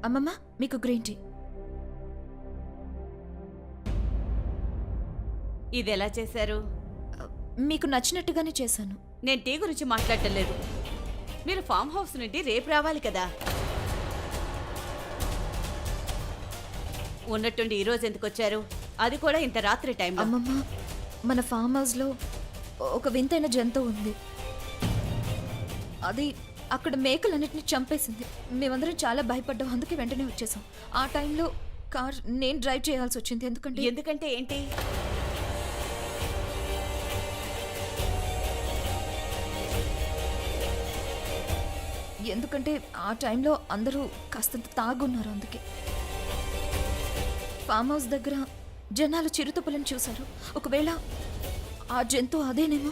అమ్మమ్మ మీకు green tea. ఇది ఎలా చేశారు? మీకు నచ్చినట్టుగానే చేశాను. నేను టీ గురించి మాట్లాడటం లేదు. మీరు ఫామ్ హౌస్ నుండి రేపు రావాలి కదా. ఉన్నట్టుండి ఈరోజు ఎందుకు వచ్చారు? అది కూడా ఇంత రాత్రి టైంలో. అమ్మమ్మ, మన ఫామ్ హౌస్లో ఒక వింతైన జంతువు ఉంది. అది అక్కడ మేకలన్నిటిని చంపేసింది. మేమందరం చాలా భయపడ్డాం, అందుకే వెంటనే వచ్చేసాం. ఆ టైంలో కార్ నేను డ్రైవ్ చేయాల్సి వచ్చింది. ఎందుకంటే ఏంటి? ఎందుకంటే ఆ టైంలో అందరూ కాస్తంత తాగున్నారు. అందుకే ఫామ్ హౌస్ దగ్గర జనాలు చిరుతపులను చూశారు. ఒకవేళ ఆ జంతువు అదేనేమో.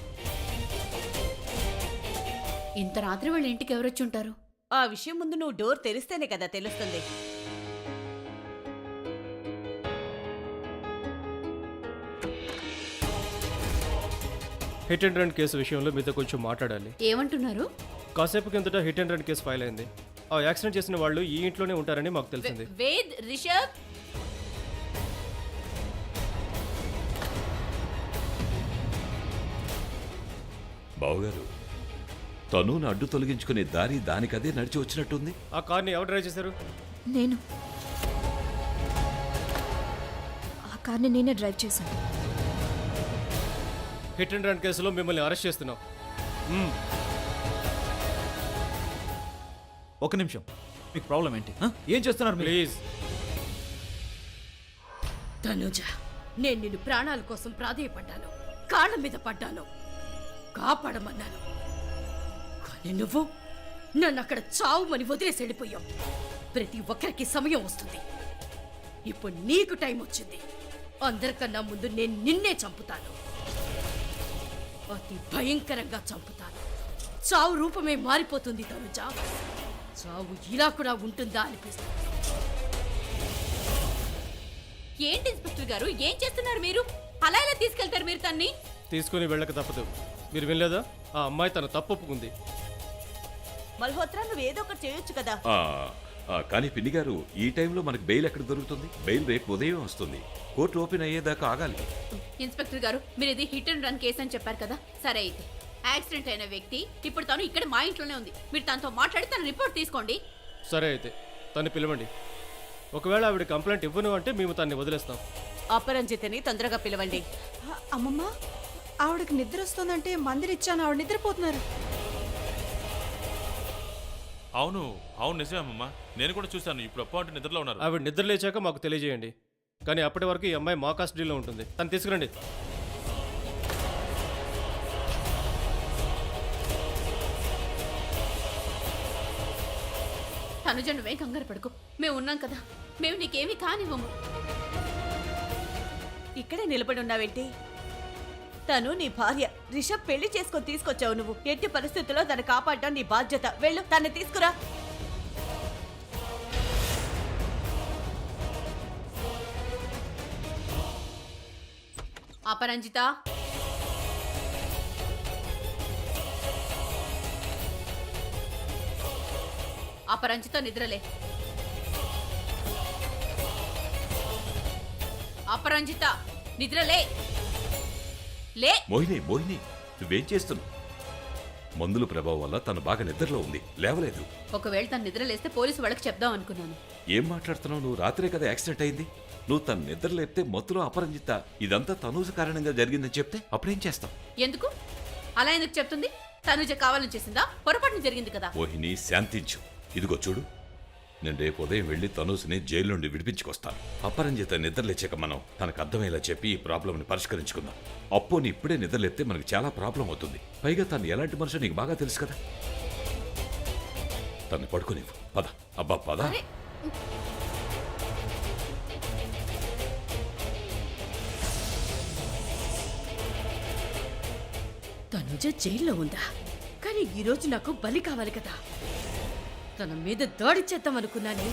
ఇంత రాత్రి వాళ్ళ ఇంటికి ఎవరొచ్చి ఉంటారు? ఆ విషయం ముందు నువ్వు డోర్ తెరిస్తేనే కదా తెలుస్తుంది. హిట్ అండ్ రన్ కేసు విషయంలో మీతో కొంచెం మాట్లాడాలి. ఏమంటున్నారు? కాసేపు కిందట hit and run case file అయింది. ఆ యాక్సిడెంట్ చేసిన వాళ్ళు ఈ ఇంట్లోనే ఉంటారని మాకు తెలిసింది. వేద్, రిషబ్, బావగారు, తను అడ్డు తొలగించుకునే దారి దానికదే నడిచి వచ్చినట్టుంది. ఆ కార్ని ఎవరు డ్రైవ్ చేశారు? నేను ఆ కార్ని నేనే డ్రైవ్ చేశాను. హిట్ అండ్ రన్ కేసులో మిమ్మల్ని అరెస్ట్ చేస్తున్నాం. ఒక నిమిషం, మీకు ప్రాబ్లం ఏంటి? ఏం చేస్తున్నారు మీరు? ప్లీజ్. తనుజ, నేను నిన్ను ప్రాణాల కోసం ప్రాధేయపడ్డాను, కాళ్ళ మీద పడ్డాను, కాపాడమన్నాను. కానీ నువ్వు నన్ను అక్కడ చావుమని వదిలేసి వెళ్ళిపోయావు. ప్రతి ఒక్కరికి సమయం వస్తుంది. ఇప్పుడు నీకు టైం వచ్చింది. అందరికన్నా ముందు నేను నిన్నే చంపుతాను. అతి భయంకరంగా చంపుతాను. చావు రూపమే మారిపోతుంది తనుజ. చావు ఇలా కూడా ఉంటుందా అనిపిస్తుంది. ఏంటి ఇన్స్పెక్టర్ గారు, ఏం చేస్తున్నారు మీరు? అలా ఎలా తీసుకెళ్తారు మీరు తన్ని? తీసుకుని వెళ్ళక తప్పదు. మీరు వినలేదా? ఆ అమ్మాయి తన తప్పు ఒప్పుకుంది. మల్హోత్రా, నువ్వు ఏదో ఒకటి చేయొచ్చు కదా. కానీ పిన్ని గారు, ఈ టైంలో మనకు బెయిల్ ఎక్కడ దొరుకుతుంది? బెయిల్ రేపు ఉదయం వస్తుంది. కోర్టు ఓపెన్ అయ్యేదాకా ఆగాలి. ఇన్స్పెక్టర్ గారు, మీరు ఇది హిట్ అండ్ రన్ కేసు అని చెప్పారు కదా. సరే, అయితే యాక్సిడెంట్ అయిన వ్యక్తి ఇప్పుడు తను ఇక్కడ మా ఇంట్లోనే ఉంది. మీరు తనతో మాట్లాడి తన రిపోర్ట్ తీసుకోండి. సరే, అయితే తను పిలవండి. ఒకవేళ ఆవిడ కంప్లైంట్ ఇవ్వను అంటే మేము తన్ని వదిలేస్తాం. అపరంజితని తొందరగా పిలవండి. అమ్మమ్మ, ఆవిడకి నిద్ర వస్తుందంటే మందిరిచ్చాను, ఆవిడ నిద్రపోతున్నారు. అవును అవును, నిజమే అమ్మమ్మ, నేను కూడా చూశాను. ఇప్పుడు అప్పటి నిద్రలో ఉన్నారు. ఆవిడ నిద్ర లేచాక మాకు తెలియజేయండి. కానీ అప్పటి వరకు ఈ అమ్మాయి మా కస్టడీలో ఉంటుంది. తను తీసుకురండి. తనుజ, నువ్వేం కంగారు పడుకో, మేము ఉన్నాం కదా. మేము నీకేమీ కానివ్వము. ఇక్కడే నిలబడి ఉన్నావేంటి? తను నీ భార్య. రిషబ్ పెళ్లి చేసుకొని తీసుకొచ్చావు నువ్వు. ఎట్టి పరిస్థితుల్లో తను కాపాడడం నీ బాధ్యత. వెళ్ళు, తన్ని తీసుకురా. అపరంజిత, అపరంజిత, నిద్రలే. అపరంజిత, నిద్రలే. లే. మోహిని, నువ్వేం చేస్తున్నావు? మందుల ప్రభావం వల్ల తను బాగా నిద్రలో ఉంది, లేవలేదు. ఒకవేళ తను నిద్రలేస్తే పోలీసు వాళ్ళకి చెప్దాం అనుకున్నాను. ఏం మాట్లాడుతున్నావు? నువ్వు రాత్రే కదా యాక్సిడెంట్ అయింది. నువ్వు తను నిద్ర లేపితే మత్తులో అపరంజిత ఇదంతా తనూజ కారణంగా జరిగిందని చెప్తే అప్పుడేం చేస్తావు? ఎందుకు అలా ఎందుకు చెప్తుంది? తనుజ కావాలని చేసిందా? పొరపాటున జరిగింది కదా. మోహిని, శాంతించు. ఇదిగో చూడు, నేను రేపు ఉదయం వెళ్లి తనూసుని జైలు నుండి విడిపించుకొస్తాను. అపరంజిత నిద్రలేచాక మనం తనకు అర్థమయ్యేలా చెప్పి ఈ ప్రాబ్లంని పరిష్కరించుకుందాం. అప్పోని ఇప్పుడే నిద్రలేస్తే మనకు చాలా ప్రాబ్లం అవుతుంది. పైగా తను ఎలాంటి మనిషి నీకు బాగా తెలుసు కదా. తను పడుకోనివ్వు. పద. అబ్బా, పద. తనుజ జైల్లో ఉందా? కానీ ఈరోజు నాకు బలి కావాలి కదా. తన మీద దాడి చేద్దాం అనుకున్నానే.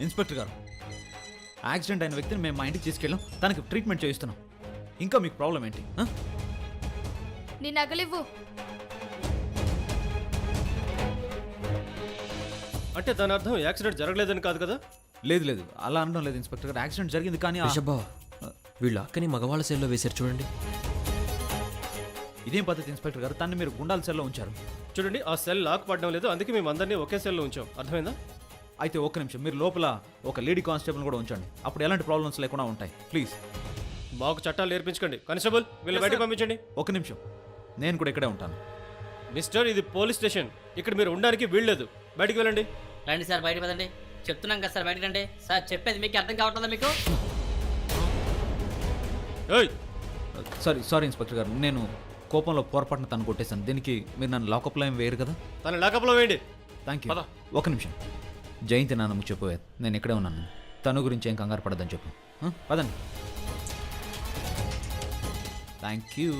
ఇన్స్పెక్టర్ గారు, యాక్సిడెంట్ అయిన వ్యక్తిని మేము మా ఇంటికి తీసుకెళ్ళాం, తనకి ట్రీట్మెంట్ చేయిస్తున్నాం. ఇంకా మీకు ప్రాబ్లం ఏంటి? నీ నగలివ్వు. అంటే దాని అర్థం యాక్సిడెంట్ జరగలేదని కాదు కదా? లేదు లేదు, అలా అనడం లేదు ఇన్స్పెక్టర్ గారు. యాక్సిడెంట్ జరిగింది కానీ రిషబ్బా వీళ్ళ అక్కని మగవాళ్ళ సెల్లో వేశారు చూడండి. ఇదేం పద్ధతి ఇన్స్పెక్టర్ గారు? తన్ని మీరు గుండాల సెల్లో ఉంచారు. చూడండి, ఆ సెల్ లాక్ పడడం లేదు, అందుకే మేము అందరినీ ఒకే సెల్లో ఉంచాం. అర్థమైందా? అయితే ఒక్క నిమిషం, మీరు లోపల ఒక లేడీ కానిస్టేబుల్ కూడా ఉంచండి. అప్పుడు ఎలాంటి ప్రాబ్లమ్స్ లేకుండా ఉంటాయి. ప్లీజ్. మాకు చట్టాలు నేర్పించకండి. కానిస్టేబుల్, వీళ్ళు బయటకు పంపించండి. ఒక నిమిషం, నేను కూడా ఇక్కడే ఉంటాను. మిస్టర్, ఇది పోలీస్ స్టేషన్. ఇక్కడ మీరు ఉండడానికి వీల్లేదు. బయటికి వెళ్ళండి. రండి సార్, బయట పదండి. చెప్తున్నాం కదా సార్, బయటకు రండి. సార్ చెప్పేది మీకు అర్థం కావట్లేదా మీకు? ఏయ్, సారీ ఇన్స్పెక్టర్ గారు, నేను కోపంలో పొరపాటున తను కొట్టేశాను. దీనికి మీరు నన్ను లాకప్లో ఏం వేయరు కదా? తన లాకప్లో వేయండి. Thank you. పద. ఒక నిమిషం, జయంతి నాన్నమ్మకు చెప్పు, నేను ఇక్కడే ఉన్నాను. తను గురించి ఏం కంగారు పడద్దని చెప్పు. పదండి. Thank you.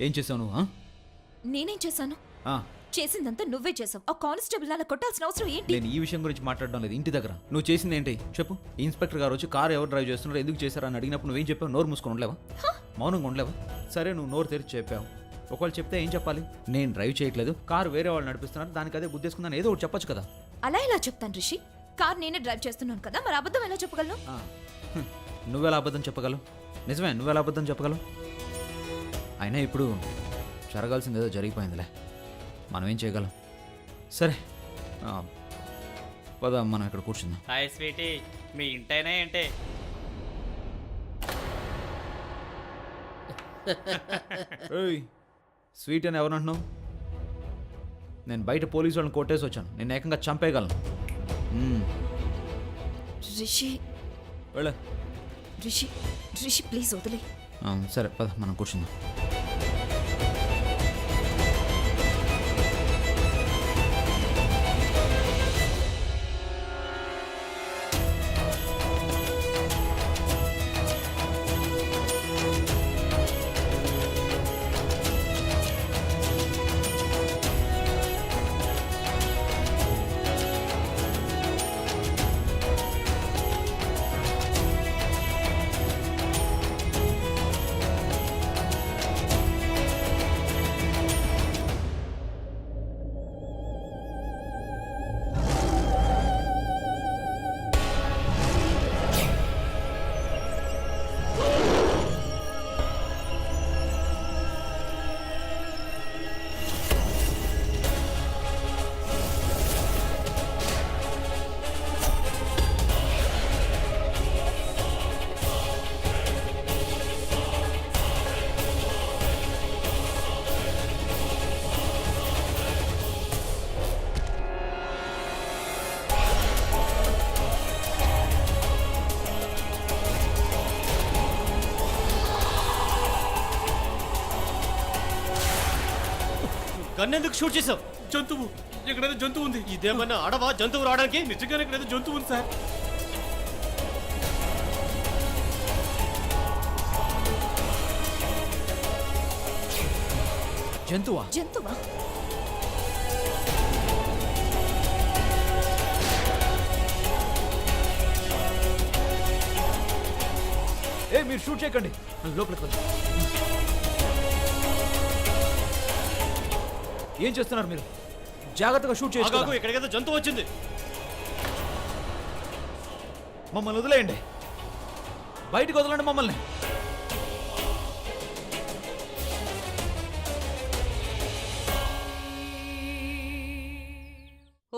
ఏం చేసావు నువ్వు? నేనేం చేశాను? ఆ, చేసిందంతా నువ్వే చేసావు. ఆ కానిస్టేబుల్ అలా కొట్టాల్సిన అవసరం ఏంటి? నేను ఈ విషయం గురించి మాట్లాడడం లేదు. ఇంటి దగ్గర నువ్వు చేసింది ఏంటి చెప్పు. ఇన్స్పెక్టర్ గారు వచ్చి కారు ఎవరు డ్రైవ్ చేస్తున్నారు, ఎందుకు చేశారు అని అడిగినప్పుడు నువ్వేం చెప్పావు? నోరు మూసుకొని ఉండలేవా? మౌనంగా ఉండలేవా? సరే, నువ్వు నోరు తెరిచి చెప్పావు. ఒకవేళ చెప్తే ఏం చెప్పాలి? నేను డ్రైవ్ చేయట్లేదు, కారు వేరే వాళ్ళు నడిపిస్తున్నారు, దానికి అదే గుద్దేసుకున్నాను, ఏదో ఒకటి చెప్పొచ్చు కదా. అలా ఎలా చెప్తాను రిషి? కార్ నేనే డ్రైవ్ చేస్తున్నాను కదా, మరి అబద్ధం ఎలా చెప్పగలను? నువ్వెలా అబద్ధం చెప్పగలవు? నిజమే, నువ్వెలా అబద్ధం చెప్పగలవు? అయినా ఇప్పుడు జరగాల్సింది ఏదో జరిగిపోయిందిలే, మనం ఏం చేయగలం? సరే, పద మనం ఇక్కడ కూర్చుందాం. హాయ్ స్వీటీ, మీ ఇంటైనా ఏంటి? ఏయ్, స్వీట్ అని ఎవరు అంటున్నావు? నేను బయట పోలీసు వాళ్ళని కొట్టేసి వచ్చాను, నేను ఏకంగా చంపేయగలను. రిషి వెళ్ళ. రిషి రిషి ప్లీజ్ వదిలే. సరే పద మనం కూర్చుందాం. గన్నెందుకు షూట్ చేసావు? జంతువు, ఎక్కడైతే జంతువు ఉంది. ఇదేమన్నా అడవా జంతువు రావడానికి? నిజంగానే ఇక్కడైతే జంతువు ఉంది సార్. జంతువా? జంతువా? ఏ మీరు షూట్ చేయకండి, లోపలికి వద్దాం. ఏం చేస్తున్నారు మీరు? జాగ్రత్తగా షూట్ ఆగాగు, చేసుకో. ఇక్కడికైతే జంతువు వచ్చింది. మమ్మల్ని వదిలేయండి, బయటికి వదలండి మమ్మల్ని.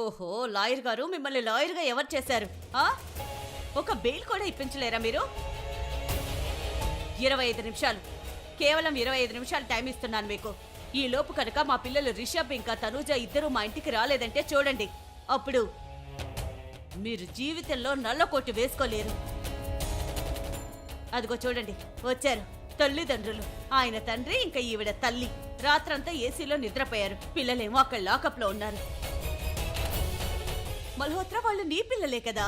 ఓహో, లాయర్ గారు, మిమ్మల్ని లాయర్గా ఎవరు చేశారు? ఒక బెయిల్ కూడా ఇప్పించలేరా మీరు? 25 నిమిషాలు, కేవలం 25 నిమిషాలు టైం ఇస్తున్నాను మీకు. ఈ లోపు కనుక మా పిల్లలు రిషబ్ ఇంకా తనూజ ఇద్దరు మా ఇంటికి రాలేదంటే చూడండి, అప్పుడు మీరు జీవితంలో నల్లకోటు వేసుకోలేరు. అదిగో చూడండి, వచ్చారు తల్లిదండ్రులు. ఆయన తండ్రి ఇంకా ఈవిడ తల్లి. రాత్రంతా ఏసీలో నిద్రపోయారు, పిల్లలేమో అక్కడ లాకప్లో ఉన్నారు. మల్హోత్రా వాళ్ళు నీ పిల్లలే కదా?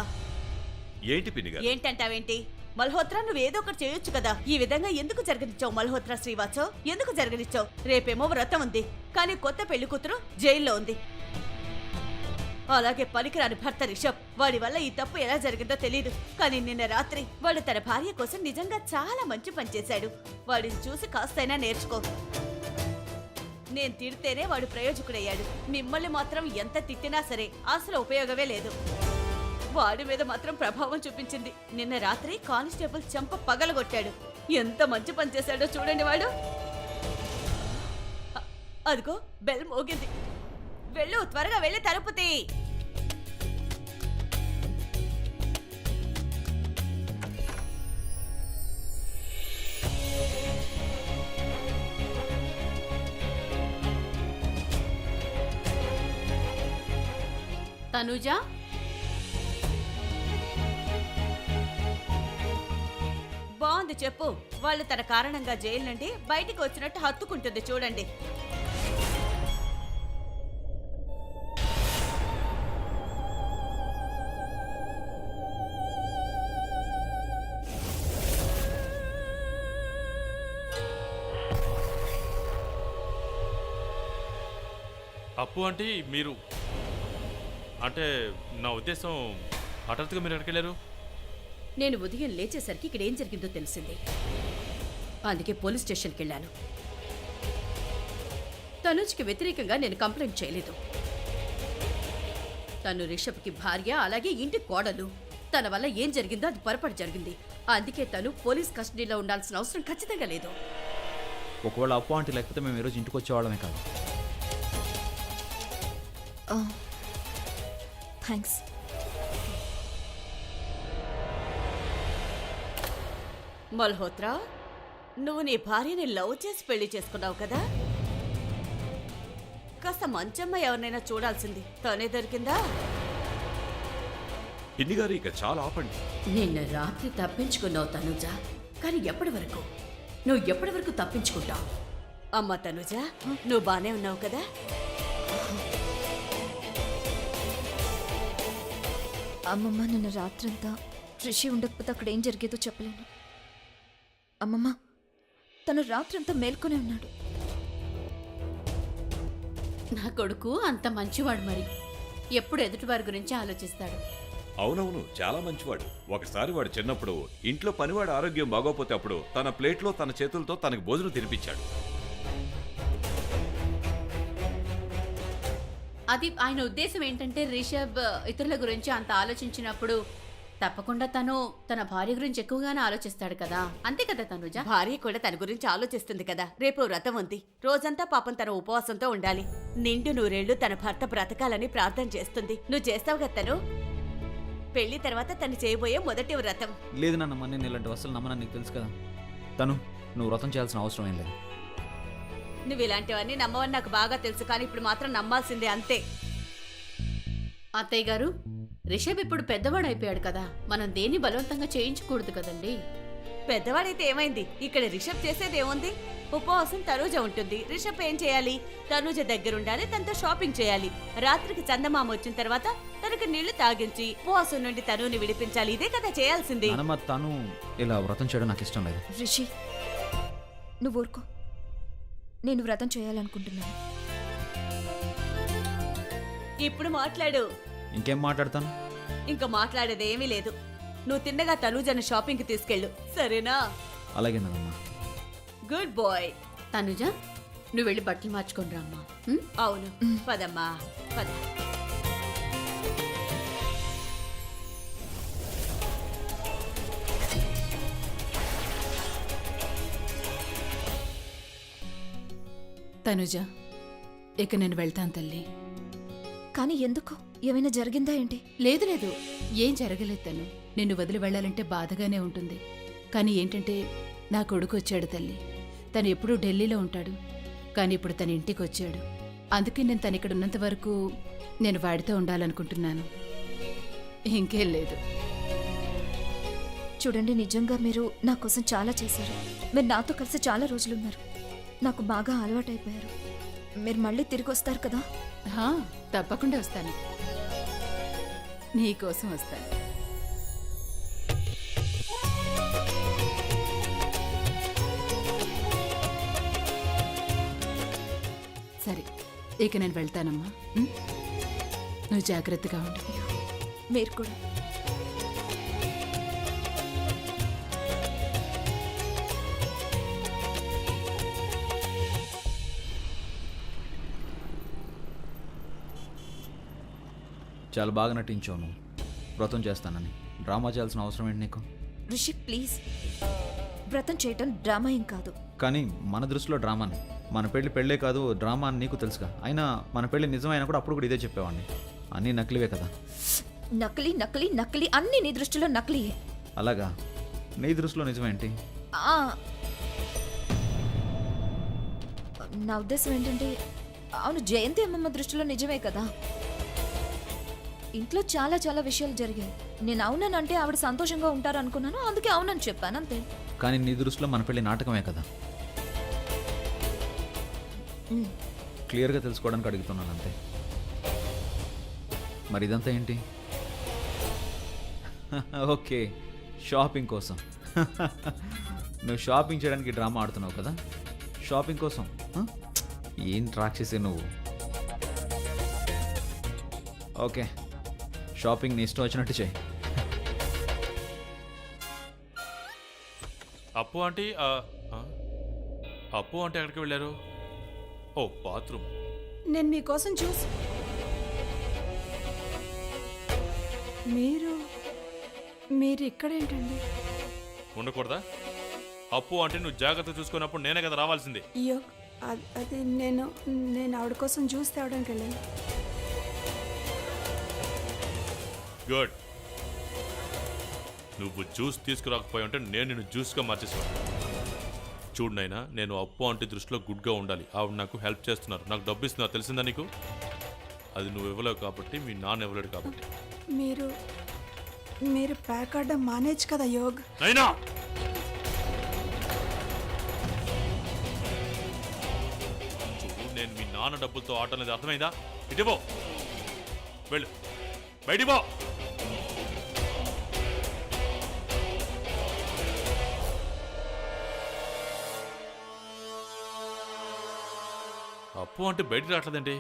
ఏంటి పిన్నిగారు? ఏంటంటావేంటి? మల్హోత్రా నువ్వు ఏదో ఒకటి చేయొచ్చు కదా. ఈ విధంగా ఎందుకు జరగనిచ్చావు మల్హోత్రా శ్రీవాత్సవ్? ఎందుకు జరగనిచ్చావు? రేపేమో వ్రతం ఉంది, కానీ కొత్త పెళ్లి కూతురు జైల్లో ఉంది. అలాగే పనికిరాని భర్త రిషబ్. వాడి వల్ల ఈ తప్పు ఎలా జరిగిందో తెలియదు, కానీ నిన్న రాత్రి వాడు తన భార్య కోసం నిజంగా చాలా మంచి పని చేశాడు. వాడిని చూసి కాస్తైనా నేర్చుకో. నేను తిడితేనే వాడు ప్రయోజకుడయ్యాడు. మిమ్మల్ని మాత్రం ఎంత తిట్టినా సరే అసలు ఉపయోగమే లేదు. వాడి మీద మాత్రం ప్రభావం చూపించింది. నిన్న రాత్రి కానిస్టేబుల్ చెంప పగలగొట్టాడు. ఎంత మంచి పని చేశాడో చూడండి వాడు. అదిగో బెల్ మోగింది. వెళ్ళు, త్వరగా వెళ్ళి తలుపు తీ. తనుజా, బాగుంది, చెప్పు. వాళ్ళు తన కారణంగా జైలు నుండి బయటికి వచ్చినట్టు హత్తుకుంటుంది చూడండి. అప్పు అంటే మీరు అంటే నా ఉద్దేశం హఠాత్తుగా మీరు ఎక్కడికి వెళ్ళారు? నేను ఉదయం లేచేసరికి ఇక్కడ ఏం జరిగిందో తెలిసింది. అందుకే పోలీస్ స్టేషన్కి వెళ్ళాను. తనుజ్కి వ్యతిరేకంగా నేను కంప్లైంట్ చేయలేదు. తను రిషబ్కి భార్య, అలాగే ఇంటి కోడలు. తన వల్ల ఏం జరిగిందో అది పొరపాటు జరిగింది. అందుకే తను పోలీస్ కస్టడీలో ఉండాల్సిన అవసరం ఖచ్చితంగా లేదు. ఒకవేళ అప్పు అంటే లేకపోతే మేము ఈరోజు ఇంటికి వచ్చేవాళ్ళమే కాదు. థ్యాంక్స్. మల్హోత్రా, నువ్వు నీ భార్యని లవ్ చేసి పెళ్లి చేసుకున్నావు కదా? కాస్త మంచమ్మ ఎవరినైనా చూడాల్సింది. తనే దొరికిందా? పిన్ని గారు ఇక చాలా ఆపండి. నిన్న రాత్రి తప్పించుకున్నావు తనుజ, కానీ ఎప్పటి వరకు? నువ్వు ఎప్పటి వరకు తప్పించుకుంటావు? అమ్మ తనుజ, నువ్వు బానే ఉన్నావు కదా? అమ్మమ్మ, నిన్న రాత్రంతా రిషి ఉండకపోతే అక్కడ ఏం జరిగేదో చెప్పలేను. అమ్మమ్మ, తను రాత్రంతా మేల్కొనే ఉన్నాడు. నా కొడుకు అంత మంచివాడు, మరి ఎప్పుడు ఎదుటివారి గురించి ఆలోచిస్తాడు. అవునవును, చాలా మంచివాడు. ఒకసారి వాడు చిన్నప్పుడు ఇంట్లో పనివాడు ఆరోగ్యం బాగోపోతే అప్పుడు తన ప్లేట్లో తన చేతులతో తనకు భోజనం తినిపించాడు. అది ఆయన ఉద్దేశం ఏంటంటే, రిషబ్ ఇతరుల గురించి అంత ఆలోచించినప్పుడు తప్పకుండా తను తన భార్య గురించి ఎక్కువగానే ఆలోచిస్తాడు కదా. అంతే కదా తనుజ? భార్య కూడా తన గురించి ఆలోచిస్తుంది కదా. రేపు వ్రతం ఉంది. రోజంతా పాపం తన ఉపవాసంతో ఉండాలి. నిండు నూరేళ్లు తన భర్త బ్రతకాలని ప్రార్థన చేస్తుంది. నువ్వు చేస్తావు కదా తను? పెళ్లి తర్వాత తను చేయబోయే మొదటి వ్రతం. లేదు నాన్నమ్మ, నేను ఇలాంటి అసలు నమ్మనని నీకు తెలుసు కదా. తను నువ్వు వ్రతం చేయాల్సిన అవసరం ఏం లేదు. నువ్వు ఇలాంటివన్నీ నమ్మవని నాకు బాగా తెలుసు, కానీ ఇప్పుడు మాత్రం నమ్మాల్సిందే, అంతే. అత్తయ్య గారు, రిషబ్ ఇప్పుడు పెద్దవాడు అయిపోయాడు కదా, మనం దేన్ని బలవంతంగా చేయించకూడదు కదండి. పెద్దవాడైతే ఏమైంది? ఇక్కడ రిషబ్ చేసేది ఏముంది? ఉపవాసం తనూజ ఉంటుంది. రిషబ్ ఏం చేయాలి? తనూజ దగ్గరుండాలి, తనతో షాపింగ్ చేయాలి. రాత్రికి చందమామ వచ్చిన తర్వాత తనకు నీళ్లు తాగించి ఉపవాసం నుండి తనుని విడిపించాలి. ఇదే కదా చేయాల్సింది. నాన్నమ్మ, తను ఇలా వ్రతం చేయడం నాకు ఇష్టం లేదు. రిషి, నువ్వు ఊరుకో. నేను వ్రతం చేయాలనుకుంటున్నాను. ఇప్పుడు మాట్లాడు. ఇంకేం మాట్లాడతాను? ఇంకా మాట్లాడేది ఏమీ లేదు. నువ్వు తిన్నగా తనూజను షాపింగ్కి తీసుకెళ్ళు, సరేనా? అలాగే నాన్నమ్మ. Good bye. తనుజ, నువ్వు వెళ్ళి బట్టలు మార్చుకొని రామ్మా. అవును, పదమ్మా, పద. తనుజ, ఇక నేను వెళ్తాను తల్లి. కానీ ఎందుకు? ఏమైనా జరిగిందా ఏంటి? లేదు లేదు, ఏం జరగలేదు తను. నిన్ను వదిలి వెళ్ళాలంటే బాధగానే ఉంటుంది. కానీ ఏంటంటే, నా కొడుకు వచ్చాడు తల్లి. తను ఎప్పుడూ ఢిల్లీలో ఉంటాడు, కానీ ఇప్పుడు తన ఇంటికి వచ్చాడు. అందుకే నేను తను ఇక్కడ ఉన్నంత వరకు నేను వాడితో ఉండాలనుకుంటున్నాను. ఇంకేం లేదు. చూడండి, నిజంగా మీరు నా కోసం చాలా చేశారు. మీరు నాతో కలిసి చాలా రోజులున్నారు. నాకు బాగా అలవాటైపోయారు. మీరు మళ్ళీ తిరిగి వస్తారు కదా? తప్పకుండా వస్తాను. నీకోసం వస్తాను. సరే, ఇక నేను వెళ్తానమ్మా. నువ్వు జాగ్రత్తగా ఉండు. మీరు కూడా. చాలా బాగా నటించావు నువ్వు వ్రతం చేస్తానని. డ్రామా చేయాల్సిన అవసరం ఏంటి నీకు? రిషి ప్లీజ్, వ్రతం చేయటం డ్రామా ఏం కాదు. కానీ మన దృష్టిలో డ్రామాని. మన పెళ్ళే కాదు డ్రామా అని నీకు తెలుసుగా. అయినా మన పెళ్ళి నిజమైనా కూడా అప్పుడు కూడా ఇదే చెప్పేవాడిని. అన్నీ నకిలీవే కదా. నకిలీ నకిలీ నకిలీ అన్నీ నీ దృష్టిలో నకిలీయే. అలాగా? నీ దృష్టిలో నిజమేంటి? ఆ, నా ఉద్దేశం ఏంటంటే, అవును జయంతి అమ్మమ్మ దృష్టిలో నిజమే కదా. ఇంట్లో చాలా చాలా విషయాలు జరిగాయి. నేను అవుననంటే ఆవిడ సంతోషంగా ఉంటారు అనుకున్నాను, అందుకే అవునని చెప్పాను అంతే. కానీ నీ దృష్టిలో మన పెళ్ళి నాటకమే కదా. క్లియర్గా తెలుసుకోవడానికి అడుగుతున్నాను అంతే. మరి ఇదంతా ఏంటి? ఓకే, షాపింగ్ కోసం. నువ్వు షాపింగ్ చేయడానికి డ్రామా ఆడుతున్నావు కదా. షాపింగ్ కోసం ఏం రాక్షసే నువ్వు. ఓకే, షాపింగ్ నీ ఇష్టం వచ్చినట్టు చేయి. అప్పు ఆంటీ అప్పు అంటే ఎక్కడికి వెళ్ళారు? ఓ బాత్రూమ్. నేను మీకోసం చూసి మీరు ఇక్కడేంటండి? ఉండకూడదా? అప్పు అంటే నువ్వు జాగ్రత్త చూసుకున్నప్పుడు నేనే కదా రావాల్సింది. అయ్యో అది నేను ఆవిడ కోసం జ్యూస్ తేవడానికి వెళ్ళాను. గుడ్. నువ్వు జ్యూస్ తీసుకురాకపోయి ఉంటే నేను నిన్ను జ్యూస్గా మార్చేసాను. చూడు నాయనా, నేను అప్పు అంటే దృష్టిలో గుడ్గా ఉండాలి. ఆవిడ నాకు హెల్ప్ చేస్తున్నారు, నాకు డబ్బు ఇస్తున్నారు, తెలిసిందా నీకు? అది నువ్వు ఇవ్వలేవు కాబట్టి, మీ నాన్న ఇవ్వలేడు కాబట్టి. మీరు ప్యాక్ ఆడడం మానేచ్చు కదా యోగ్. నైనా చూడు, నేను మీ నాన్న డబ్బులతో ఆట అనేది అర్థమైందా? ఇటువో, వెళ్ళు, బయటికి పో. అప్పు అంటే బయటికి రావట్లేదండి.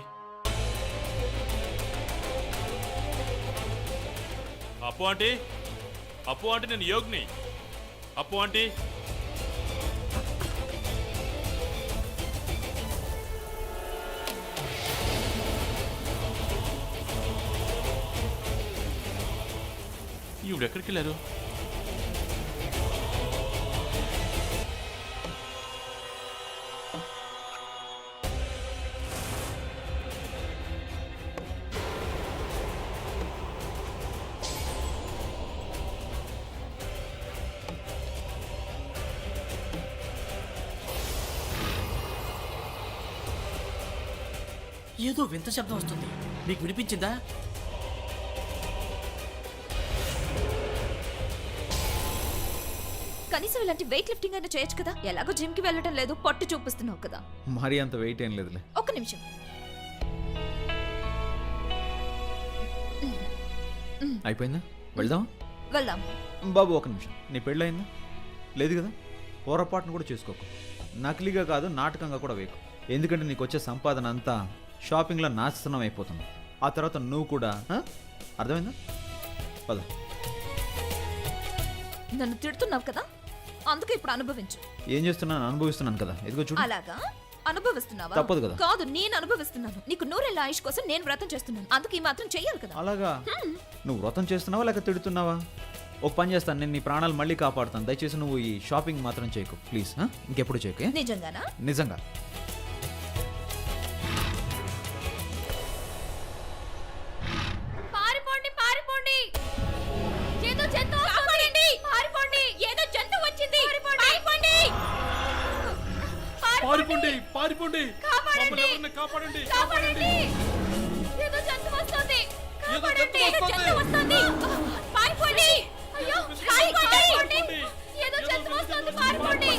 అప్పు అంటే నేను యోగ్ని. అప్పు ఆంటీ, ఈవిడ ఎక్కడికి వెళ్ళారు? ఏదో వింత శబ్దం వస్తుంది, నీకు వినిపించిందా? కనీసం ఇలాంటి వెయిట్ లిఫ్టింగ్ అయినా చేయొచ్చు కదా. ఎలాగో జిమ్ కి వెళ్ళటం లేదు, పొట్టు చూపిస్తున్నావు కదా. మరి అంత వెయిట్ ఏం లేదులే. ఒక్క నిమిషం. అయిపోయిందా? వెళ్దాం. వెళ్దాం. బాబు ఒక నిమిషం, నీ పెళ్ళయిందా? లేదు కదా. పొరపాటును కూడా చేసుకోకు. నకిలీగా కాదు నాటకంగా కూడా వేయకు. ఎందుకంటే నీకు వచ్చే సంపాదన అంతా షాపింగ్లో నాశనం అయిపోతుంది. ఆ తర్వాత నువ్వు కూడా అర్థమైందా? పద. నన్ను తిడుతున్నావు కదా, అందుకే ఇప్పుడు అనుభవించు. ఏం చేస్తున్నాను? అనుభవిస్తున్నాను కదా. ఎదుగో చూడు. అలాగా అనుభవిస్తున్నావా? తప్పదు కదా. కాదు, నేను అనుభవిస్తున్నాను. నీకు నూరేళ్ళ ఆయుష్ కోసం నేను వ్రతం చేస్తున్నాను, అందుకే ఈ మాత్రం చెయ్యాలి కదా. అలాగా? నువ్వు వ్రతం చేస్తున్నావా లేక తిడుతున్నావా? ఒక పని చేస్తాను, నేను నీ ప్రాణాలు మళ్ళీ కాపాడుతాను. దయచేసి నువ్వు ఈ షాపింగ్ మాత్రం చేయకు ప్లీజ్. ఇంకెప్పుడు చేయకు. నిజంగానా? నిజంగా. పారిపోండి, పారిపోండి! ఏదో జంతువు వస్తుంది! పారిపోండి! ఏదో జంతువు వచ్చింది! పారిపోండి! పారిపోండి, పారిపోండి, కాపాడండి! కాపాడండి, కాపాడండి! ఏదో జంతువు వస్తుంది! కాపాడండి! ఏదో జంతువు వస్తుంది! పారిపోండి! అయ్యో, పారిపోండి! ఏదో జంతువు వస్తుంది! పారిపోండి!